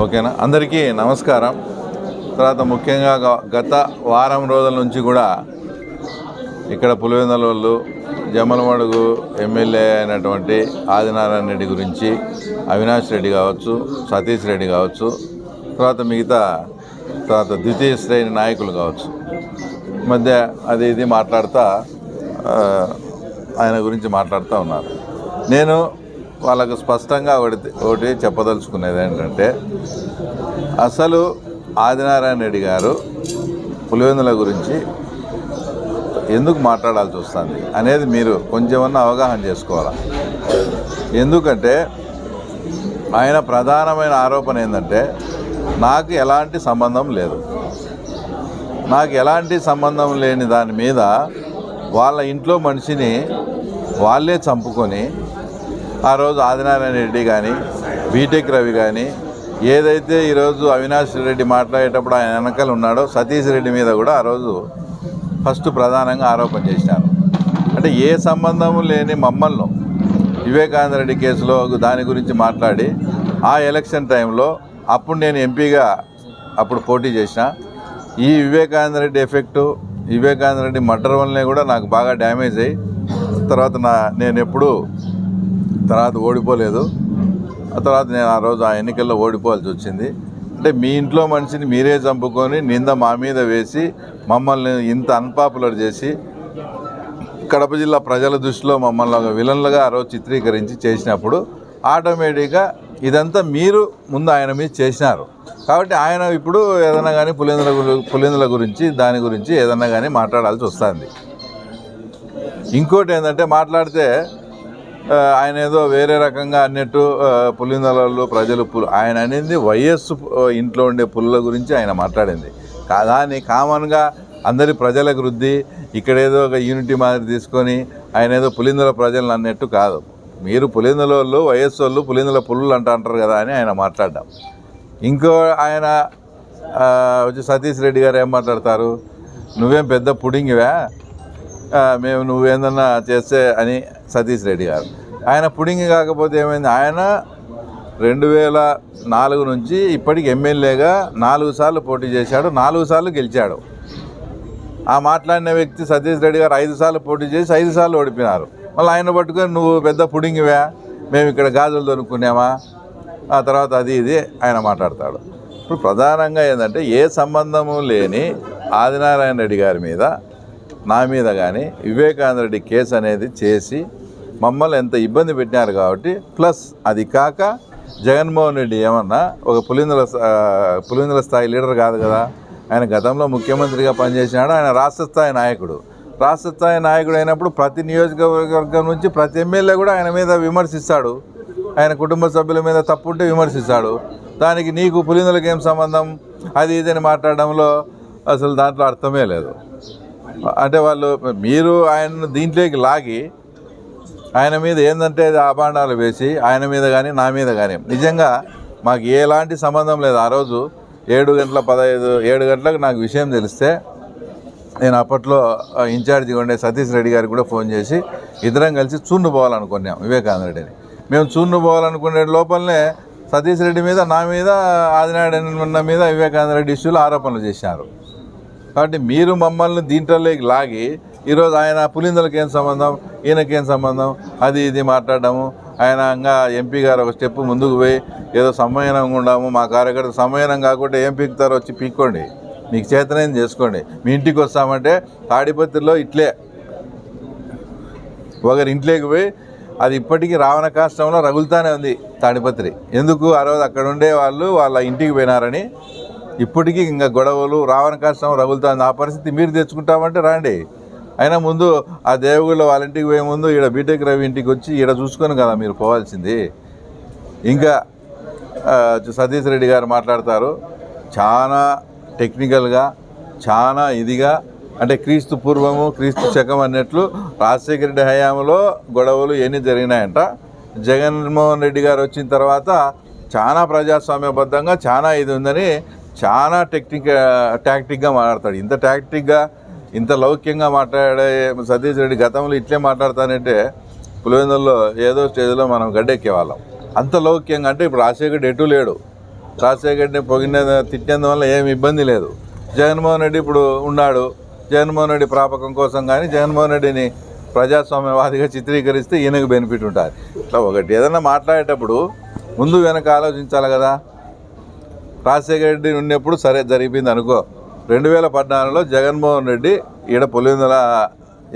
ఓకేనా. అందరికీ నమస్కారం. తర్వాత ముఖ్యంగా గత వారం రోజుల నుంచి కూడా ఇక్కడ పులివెందుల జమ్మలమడుగు ఎమ్మెల్యే అయినటువంటి ఆదినారాయణ రెడ్డి గురించి అవినాష్ రెడ్డి కావచ్చు, సతీష్ రెడ్డి కావచ్చు, తర్వాత మిగతా ద్వితీయ శ్రేణి నాయకులు కావచ్చు, మధ్య అది ఇది మాట్లాడుతూ ఆయన గురించి మాట్లాడుతూ ఉన్నారు. నేను వాళ్ళకు స్పష్టంగా ఒకటి చెప్పదలుచుకునేది ఏంటంటే, అసలు ఆదినారాయణ రెడ్డి గారు పులివెందుల గురించి ఎందుకు మాట్లాడాల్సి వస్తుంది అనేది మీరు కొంచెమన్నా అవగాహన చేసుకోవాలి. ఎందుకంటే ఆయన ప్రధానమైన ఆరోపణ ఏంటంటే, నాకు ఎలాంటి సంబంధం లేదు, నాకు ఎలాంటి సంబంధం లేని దాని మీద వాళ్ళ ఇంట్లో మనిషిని వాళ్ళే చంపుకొని ఆ రోజు ఆదినారాయణ రెడ్డి కానీ బీటెక్ రవి కానీ ఏదైతే ఈరోజు అవినాష్ రెడ్డి మాట్లాడేటప్పుడు ఆయన వెనకాల ఉన్నాడో సతీష్ రెడ్డి మీద కూడా ఆ రోజు ఫస్ట్ ప్రధానంగా ఆరోపణ చేశారు. అంటే ఏ సంబంధము లేని మమ్మల్ని వివేకానంద రెడ్డి కేసులో దాని గురించి మాట్లాడి ఆ ఎలక్షన్ టైంలో అప్పుడు నేను ఎంపీగా అప్పుడు పోటీ చేసిన, ఈ వివేకానంద రెడ్డి ఎఫెక్టు వివేకానంద రెడ్డి మర్డర్ వల్లనే కూడా నాకు బాగా డ్యామేజ్ అయ్యి తర్వాత నేను ఎప్పుడూ తర్వాత ఓడిపోలేదు. ఆ తర్వాత నేను ఆ రోజు ఆ ఎన్నికల్లో ఓడిపోవాల్సి వచ్చింది. అంటే మీ ఇంట్లో మనిషిని మీరే చంపుకొని నింద మా మీద వేసి మమ్మల్ని ఇంత అన్పాపులర్ చేసి కడప జిల్లా ప్రజల దృష్టిలో మమ్మల్ని ఒక విలన్లుగా ఆ రోజు చిత్రీకరించి చేసినప్పుడు ఆటోమేటిక్గా ఇదంతా మీరు ముందు ఆయన మీద చేసినారు. కాబట్టి ఆయన ఇప్పుడు ఏదైనా కానీ పులివెందుల గురించి దాని గురించి ఏదన్నా కానీ మాట్లాడాల్సి వస్తుంది. ఇంకోటి ఏంటంటే, మాట్లాడితే ఆయన ఏదో వేరే రకంగా అన్నట్టు పులివెందులలో ప్రజలు ఆయన అనేది వైఎస్ ఇంట్లో ఉండే పుల్ల గురించి ఆయన మాట్లాడింది దాన్ని కామన్గా అందరి ప్రజలకు రుద్ది ఇక్కడేదో ఒక యూనిటీ మాదిరి తీసుకొని ఆయన ఏదో పులివెందుల ప్రజలను అన్నట్టు కాదు. మీరు పులివెందుల వాళ్ళు వైఎస్ వాళ్ళు పులివెందుల పుల్లు అంటారు కదా అని ఆయన మాట్లాడ్డాం. ఇంకో ఆయన వచ్చి సతీష్ రెడ్డి గారు ఏం మాట్లాడతారు, నువ్వేం పెద్ద పుడింగివా, మేము నువ్వేందన్నా చేస్తే అని సతీష్ రెడ్డి గారు. ఆయన పుడింగి కాకపోతే ఏమైంది, ఆయన 2004 నుంచి ఇప్పటికి ఎమ్మెల్యేగా 4 సార్లు పోటీ చేశాడు, 4 సార్లు గెలిచాడు. ఆ మాట్లాడిన వ్యక్తి సతీష్ రెడ్డి గారు 5 సార్లు పోటీ చేసి 5 సార్లు ఓడిపోయినారు. మళ్ళీ ఆయన పట్టుకొని నువ్వు పెద్ద పుడింగివా, మేము ఇక్కడ గాజులు దొరుకున్నామా, ఆ తర్వాత అది ఇది ఆయన మాట్లాడతాడు. ఇప్పుడు ప్రధానంగా ఏంటంటే, ఏ సంబంధము లేని ఆదినారాయణ రెడ్డి గారి మీద నా మీద కానీ వివేకానంద రెడ్డి కేసు అనేది చేసి మమ్మల్ని ఎంత ఇబ్బంది పెట్టినారు. కాబట్టి ప్లస్ అది కాక జగన్మోహన్ రెడ్డి ఏమన్నా ఒక పులివెందుల స్థాయి లీడర్ కాదు కదా, ఆయన గతంలో ముఖ్యమంత్రిగా పనిచేసినాడు, ఆయన రాష్ట్ర స్థాయి నాయకుడు. రాష్ట్ర స్థాయి నాయకుడు అయినప్పుడు ప్రతి నియోజకవర్గం నుంచి ప్రతి ఎమ్మెల్యే కూడా ఆయన మీద విమర్శిస్తాడు, ఆయన కుటుంబ సభ్యుల మీద తప్పుంటే విమర్శిస్తాడు. దానికి నీకు పులివెందులకు ఏం సంబంధం అది ఇదని మాట్లాడడంలో అసలు దాంట్లో అర్థమే లేదు. అంటే మీరు ఆయనను దీంట్లోకి లాగి ఆయన మీద ఏంటంటే అభాండాలు వేసి ఆయన మీద కానీ నా మీద కానీ నిజంగా మాకు ఎలాంటి సంబంధం లేదు. ఆ రోజు 7 గంటలకు నాకు విషయం తెలిస్తే నేను అప్పట్లో ఇన్ఛార్జిగా ఉండే సతీష్ రెడ్డి గారికి కూడా ఫోన్ చేసి ఇద్దరం కలిసి చూన్ను పోవాలనుకున్నాం వివేకానంద రెడ్డిని. మేము చూన్ను పోవాలనుకునే లోపలనే సతీష్ రెడ్డి మీద నా మీద ఆదినారాయణ మీద వివేకానంద రెడ్డి ఇష్యూలో ఆరోపణలు చేశారు. కాబట్టి మీరు మమ్మల్ని దీంట్లోకి లాగి ఈరోజు ఆయన పులివెందులకు ఏం సంబంధం, ఈయనకేం సంబంధం అది ఇది మాట్లాడము. ఆయన ఇంకా ఎంపీ గారు ఒక స్టెప్ ముందుకు పోయి ఏదో సమ్మేళనంగా ఉండాము, మా కార్యకర్త సమ్మేళనం కాకుండా ఏం పీకుతారో వచ్చి పీక్కోండి, మీకు చేతనేం చేసుకోండి. మీ ఇంటికి వస్తామంటే తాడిపత్రిలో ఇట్లే ఒకరి ఇంట్లోకి పోయి అది ఇప్పటికీ రావణ కాష్టంలో రగులుతానే ఉంది తాడిపత్రి. ఎందుకు ఆ రోజు అక్కడ ఉండే వాళ్ళు వాళ్ళ ఇంటికి పోయినారని ఇప్పటికీ ఇంకా గొడవలు రావణ కాష్టం రగులుతుంది. ఆ పరిస్థితి మీరు తెచ్చుకుంటామంటే రండి. అయినా ముందు ఆ దేవగుళ్ళ వాళ్ళ ఇంటికి పోయే ముందు ఈడ బీటెక్ రవి ఇంటికి వచ్చి ఈడ చూసుకొని కదా మీరు పోవాల్సింది. ఇంకా సతీష్ రెడ్డి గారు మాట్లాడతారు చాలా టెక్నికల్గా, చాలా ఇదిగా, అంటే క్రీస్తు పూర్వము క్రీస్తు శకం అన్నట్లు రాజశేఖర రెడ్డి హయాంలో గొడవలు ఎన్ని జరిగినాయంట. జగన్మోహన్ రెడ్డి గారు వచ్చిన తర్వాత చాలా ప్రజాస్వామ్యబద్ధంగా చాలా ఇది ఉందని చాలా టాక్టిక్గా మాట్లాడతాడు. ఇంత టాక్టిక్గా ఇంత లౌక్యంగా మాట్లాడే సతీష్ రెడ్డి గతంలో ఇట్లే మాట్లాడతానంటే పులివెందుల్లో ఏదో స్టేజ్లో మనం గడ్డెక్కేవాళ్ళం. అంత లౌక్యంగా అంటే ఇప్పుడు రాజశేఖర్ రెడ్డి ఎటు లేడు, రాజశేఖర రెడ్డిని తిట్టేందువల్ల ఏమి ఇబ్బంది లేదు. జగన్మోహన్ రెడ్డి ఇప్పుడు ఉన్నాడు. జగన్మోహన్ రెడ్డి ప్రాపకం కోసం కానీ జగన్మోహన్ రెడ్డిని ప్రజాస్వామ్యవాదిగా చిత్రీకరిస్తే ఈయనకు బెనిఫిట్ ఉంటుంది. ఇట్లా ఒకటి ఏదైనా మాట్లాడేటప్పుడు ముందు వెనక ఆలోచించాలి కదా. రాజశేఖర రెడ్డి ఉన్నప్పుడు సరే జరిగింది అనుకో. 2014లో జగన్మోహన్ రెడ్డి ఈడ పులివెందుల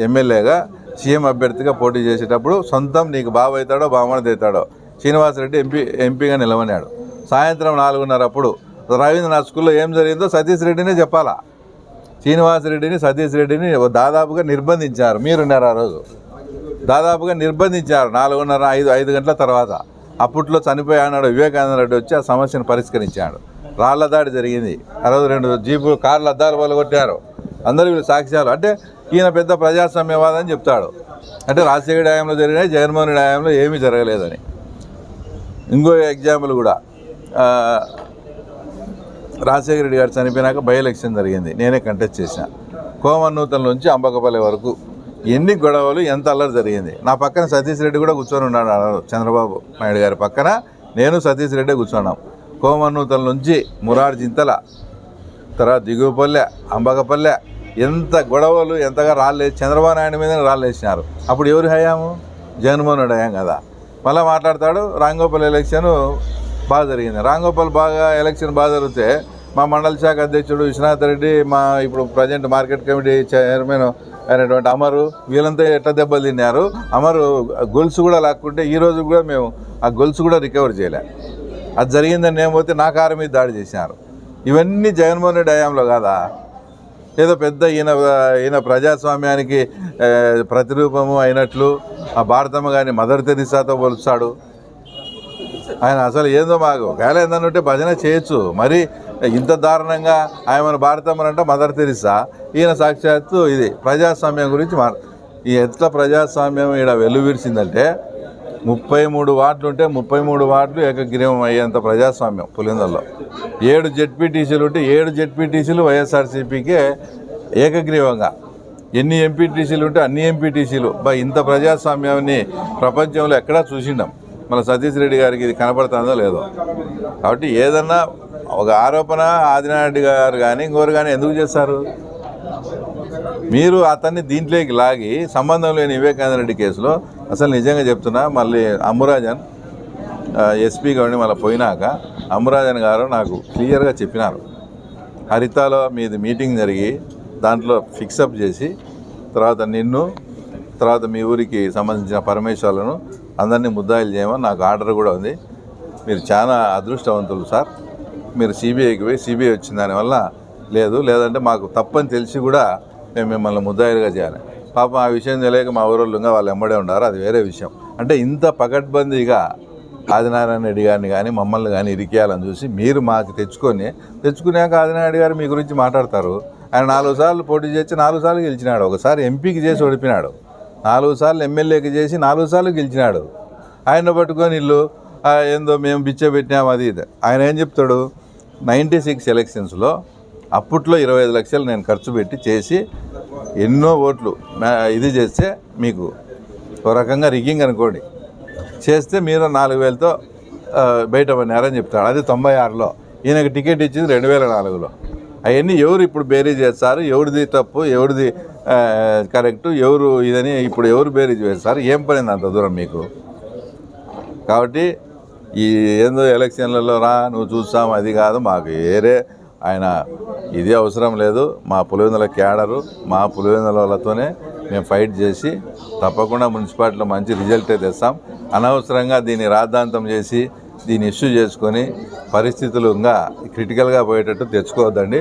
ఎమ్మెల్యేగా సీఎం అభ్యర్థిగా పోటీ చేసేటప్పుడు సొంతం నీకు బాబు అవుతాడో బామ్మడిది అవుతాడో శ్రీనివాసరెడ్డి ఎంపీగా నిలవనాడు. సాయంత్రం 4:30 అప్పుడు రవీంద్రనాథ్ స్కూల్లో ఏం జరిగిందో సతీష్ రెడ్డినే చెప్పాలా. శ్రీనివాసరెడ్డిని సతీష్ రెడ్డిని దాదాపుగా నిర్బంధించారు. మీరున్నారు ఆ రోజు. దాదాపుగా నిర్బంధించారు 4:30 5 గంటల తర్వాత. అప్పట్లో చనిపోయాడు వివేకానంద రెడ్డి వచ్చి ఆ సమస్యను పరిష్కరించాడు. రాళ్ల దాడి జరిగింది. ఆ రోజు 2 జీపులు కార్ల అద్దాలు పగలగొట్టారు. అందరూ వీళ్ళు సాక్ష్యాలు. అంటే ఈయన పెద్ద ప్రజాస్వామ్యవాదం చెప్తాడు. అంటే రాజశేఖర హయాంలో జరిగినాయి, జగన్మోహన్ రెడ్డి హయాంలో ఏమీ జరగలేదని. ఇంకో ఎగ్జాంపుల్ కూడా, రాజశేఖర రెడ్డి గారు చనిపోయినాక బై ఎలక్షన్ జరిగింది. నేనే కంటెస్ట్ చేసిన. కోమన్నూతల నుంచి అంబకపల్లి వరకు ఎన్ని గొడవలు, ఎంత అల్లరి జరిగింది. నా పక్కన సతీష్ రెడ్డి కూడా కూర్చొని ఉన్నాడు. చంద్రబాబు నాయుడు గారి పక్కన నేను సతీష్ రెడ్డి కూర్చున్నాం. కోమన్నూతల నుంచి మురారి జింతల, తర్వాత దిగువపల్లె, అంబకపల్లె, ఎంత గొడవలు, ఎంతగా రాళ్ళేసి చంద్రబాబు నాయుడు మీద రాళ్ళేసినారు. అప్పుడు ఎవరి హయాము? జగన్మోహన్ రెడ్డి హయాం కదా. మళ్ళీ మాట్లాడతాడు రాంగోపాల్ ఎలక్షన్ బాగా జరిగింది. రాంగోపాల్ ఎలక్షన్ బాగా జరిగితే మా మండల శాఖ అధ్యక్షుడు విశ్వనాథ్ రెడ్డి, మా ఇప్పుడు ప్రజెంట్ మార్కెట్ కమిటీ చైర్మన్ అయినటువంటి అమరు, వీళ్ళంతా ఎట్లా దెబ్బలు తిన్నారు. అమరు గొలుసు కూడా లాక్కుంటే ఈరోజు కూడా మేము ఆ గొలుసు కూడా రికవర్ చేయలే. అది జరిగిందని నేను పోతే నా కారు మీద దాడి చేసినారు. ఇవన్నీ జగన్మోహన్ రెడ్డి హయాంలో కాదా? ఏదో పెద్ద ఈయన ప్రజాస్వామ్యానికి ప్రతిరూపము అయినట్లు ఆ భారతమ్మ గారిని మదర్ తెరిసాతో పోలుస్తాడు. ఆయన అసలు ఏందో మాకు ఒకవేళ ఏందనుంటే భజన చేయొచ్చు. మరి ఇంత దారుణంగా ఆయన భారతమ్మనంటే మదర్ తెరిసా, ఈయన సాక్షాత్తు ఇది ప్రజాస్వామ్యం గురించి ఈ ఎట్లా ప్రజాస్వామ్యం ఈడ వెల్లువిరిచిందంటే 33 వార్డులు ఉంటే 33 వార్డులు ఏకగ్రీవం అయ్యేంత ప్రజాస్వామ్యం పులివెందులలో. 7 జెడ్పీటీసీలు ఉంటే 7 జెడ్పీటీసీలు వైఎస్ఆర్సీపీకే ఏకగ్రీవంగా. ఎన్ని ఎంపీటీసీలు ఉంటే అన్ని ఎంపీటీసీలు. ఇంత ప్రజాస్వామ్యాన్ని ప్రపంచంలో ఎక్కడా చూసిండాం. మన సతీష్ రెడ్డి గారికి ఇది కనపడుతుందో లేదో. కాబట్టి ఏదన్నా ఒక ఆరోపణ ఆదినారెడ్డి గారు కానీ ఇంకోరు కానీ ఎందుకు చేస్తారు? మీరు అతన్ని దీంట్లోకి లాగి సంబంధం లేని వివేకానంద రెడ్డి కేసులో అసలు నిజంగా చెప్తున్నా, మళ్ళీ అమ్మురాజన్ ఎస్పీగా ఉండి మళ్ళీ పోయినాక అమ్మురాజన్ గారు నాకు క్లియర్గా చెప్పినారు, హరితాలో మీది మీటింగ్ జరిగి దాంట్లో ఫిక్సప్ చేసి తర్వాత నిన్ను తర్వాత మీ ఊరికి సంబంధించిన పరమేశ్వర్లను అందరినీ ముద్దాయిలు చేయమని నాకు ఆర్డర్ కూడా ఉంది. మీరు చాలా అదృష్టవంతులు సార్. మీరు సిబిఐకి పోయి సిబిఐ వచ్చిన దానివల్ల లేదంటే మాకు తప్పని తెలిసి కూడా మేము మిమ్మల్ని ముద్దాయిలుగా చేయాలి. పాపం ఆ విషయం తెలియక మా ఊరోళ్ళుగా వాళ్ళు వెంబడే ఉన్నారు, అది వేరే విషయం. అంటే ఇంత పకడ్బందీగా ఆదినారాయణ రెడ్డి గారిని కానీ మమ్మల్ని కానీ ఇరికేయాలని చూసి మీరు మాకు తెచ్చుకున్నాక ఆదినారాయణ గారు మీ గురించి మాట్లాడతారు. ఆయన 4 సార్లు పోటీ చేసి 4 సార్లు గెలిచినాడు. ఒకసారి ఎంపీకి చేసి ఓడిపినాడు, 4 సార్లు ఎమ్మెల్యేకి చేసి 4 సార్లు గెలిచినాడు. ఆయన పట్టుకొని ఇల్లు ఏందో మేము బిచ్చబెట్టినాము అది ఇది. ఆయన ఏం చెప్తాడు, 96 ఎలక్షన్స్లో అప్పట్లో 25 లక్షలు నేను ఖర్చు పెట్టి చేసి ఎన్నో ఓట్లు ఇది చేస్తే మీకు ఒక రకంగా రిగ్గింగ్ అనుకోండి చేస్తే మీరు 4,000తో బయటపడినారని చెప్తాడు. అది 96లో. ఈయనకు టికెట్ ఇచ్చింది 2004లో. అవన్నీ ఎవరు ఇప్పుడు బేరీజ్ చేస్తారు, ఎవరిది తప్పు ఎవరిది కరెక్టు ఎవరు ఇదని ఇప్పుడు ఎవరు బేరీజ్ వేస్తారు? ఏం పడింది అంత దూరం మీకు? కాబట్టి ఈ ఏందో ఎలక్షన్లలో నువ్వు చూస్తాం అది కాదు, మాకు వేరే ఆయన ఇది అవసరం లేదు. మా పులివెందుల క్యాడరు మా పులివెందుల వాళ్ళతోనే మేము ఫైట్ చేసి తప్పకుండా మున్సిపాలిటీలో మంచి రిజల్టే తెస్తాం. అనవసరంగా దీన్ని రాద్ధాంతం చేసి దీన్ని ఇష్యూ చేసుకొని పరిస్థితులు ఇంకా క్రిటికల్గా పోయేటట్టు తెచ్చుకోవద్దండి.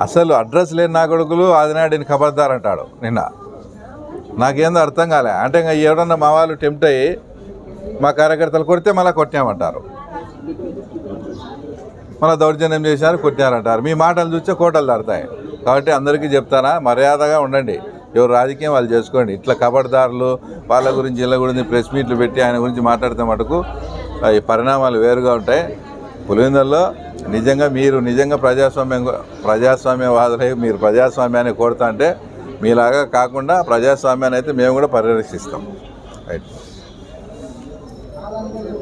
అసలు అడ్రస్ లేని నా కొడుకులు ఆదినాడిని ఖబర్దారంటాడు. నిన్న నాకేందో అర్థం కాలే. అంటే ఇంకా ఎవరన్నా మా వాళ్ళు టెంప్ట్ అయ్యి మా కార్యకర్తలు కొడితే మళ్ళీ కొట్టామంటారు, మళ్ళీ దౌర్జన్యం చేశారు కొట్టారంటారు. మీ మాటలు చూస్తే కోటలు దాడతాయి. కాబట్టి అందరికీ చెప్తానా, మర్యాదగా ఉండండి. ఎవరు రాజకీయం వాళ్ళు చేసుకోండి. ఇట్లా కబడ్దారులు వాళ్ళ గురించి వీళ్ళ గురించి ప్రెస్ మీట్లు పెట్టి ఆయన గురించి మాట్లాడితే మటుకు ఈ పరిణామాలు వేరుగా ఉంటాయి. పులివెందుల్లో మీరు నిజంగా ప్రజాస్వామ్యవాదులై మీరు ప్రజాస్వామ్యాన్ని కోరుతా అంటే మీలాగా కాకుండా ప్రజాస్వామ్యాన్ని అయితే మేము కూడా పరిరక్షిస్తాం. రైట్.